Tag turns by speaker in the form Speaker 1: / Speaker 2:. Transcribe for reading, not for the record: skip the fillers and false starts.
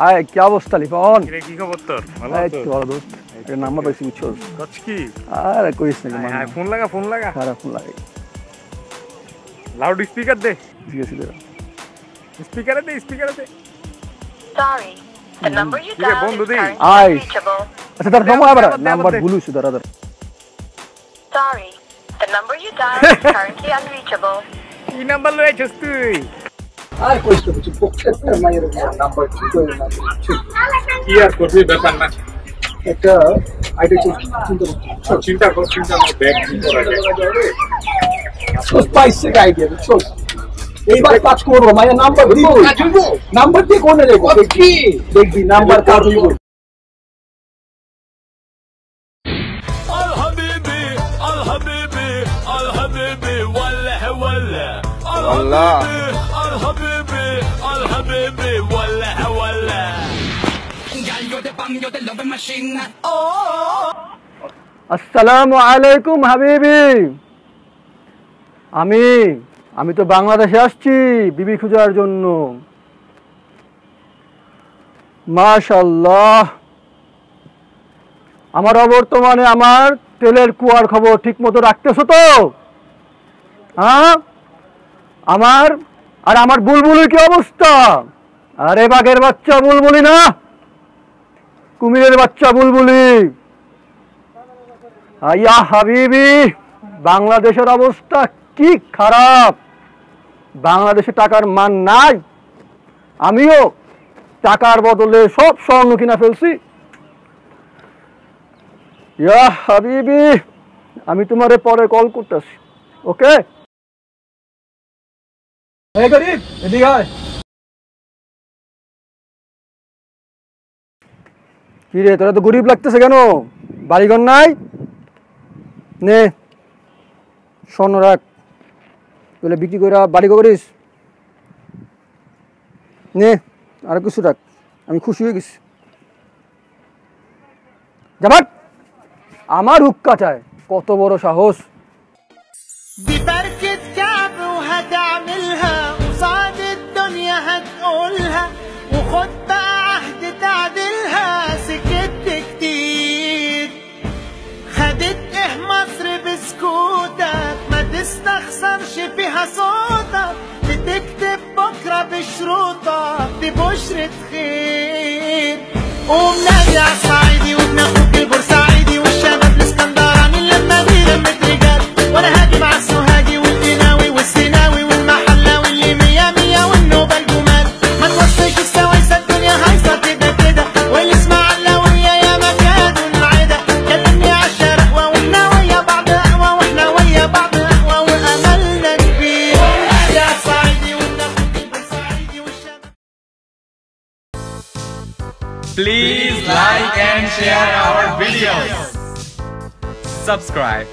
Speaker 1: আয় কি অবস্থা লিপন?
Speaker 2: কি খবর তোর? ভালো আছো?
Speaker 1: ভালো দোস্ত। এর নাম্বার পাইছি বুঝছস?
Speaker 2: করছ কি?
Speaker 1: আরে কইছ না মানে।
Speaker 2: ফোন লাগা।
Speaker 1: আরে ফোন লাগা।
Speaker 2: লাউড স্পিকার দে।
Speaker 1: ঠিক আছে দে।
Speaker 2: স্পিকারে দে।
Speaker 3: Sorry. The number you dialed is currently unreachable.
Speaker 1: আচ্ছা তার সময় আবার নাম্বার ভুলুছি দাঁড়া।
Speaker 3: Sorry. The number you dialed is currently unreachable.
Speaker 2: কি নাম্বার লইছস তুই?
Speaker 1: আর কইছ তো কিছু প্রত্যেকটা মায়ের নাম্বার ঠিক হয়ে না।
Speaker 2: কি আর করবি ব্যাপার না।
Speaker 1: একটা আইডি চিন্তা
Speaker 2: কর ব্যাগ কি করা যায়।
Speaker 1: স্পাইসি আইডিয়া বুঝছস? এইবার কাজ করবো মায়ের নাম্বার দিব। নাম্বার দিয়ে কোনে যাবো? দেখবি নাম্বার কাজ হইব। আসসালামু আলাইকুম হাবিবি। আমি তো বাংলাদেশে আসছি বিবি খোঁজার জন্য। মাশাআল্লাহ, আমার অবর্তমানে আমার তেলের কুয়ার খবর ঠিক মতো রাখতেছো তো? হ্যাঁ, আমার বুলবুলির কি অবস্থা? আরে বাঘের বাচ্চা বুলবুলি না, কুমিরের বাচ্চা বুলবুলি। আইয়া হাবিবি, বাংলাদেশের অবস্থা কি খারাপ। বাংলাদেশে টাকার মান নাই। আমিও টাকার বদলে সব স্বর্ণ কিনা ফেলছি। ইয়া হাবিবি, আমি তোমারে পরে কল করতেছি। ওকে? এই গরিব, এদিকে আয়। কি রে, তোরা তো গরিব লাগতেছে কেন? বাড়িঘর নাই? নে স্বর্ণ রাখ, বলে বিক্রি করে বাড়ি করিস। নে আর কিছু রাখ, আমি খুশি হয়ে গেছি। যাবার আমার হুক্কা চায়, কত বড় সাহস।
Speaker 4: تستخسرش فيها صوتك، بتكتب بكرة بشروطك، دي بشرة خير. قوم نادي عالصعيدي وابن اخوك البورسعيدي والشباب الاسكندراني لما دي لمة رجال، وانا هاجي مع السوهاجي والقناوي والسيناوي والمحلاوي اللي مية مية والنوبة الجمال. ما توصيش السوايسة الدنيا هايصة كده كده، والاسماعيلاوية يا مكان العدا. كلمني عالشرقوة والناوية بعض قهوة واحنا ويا بعض.
Speaker 5: Please like and share our videos. Subscribe.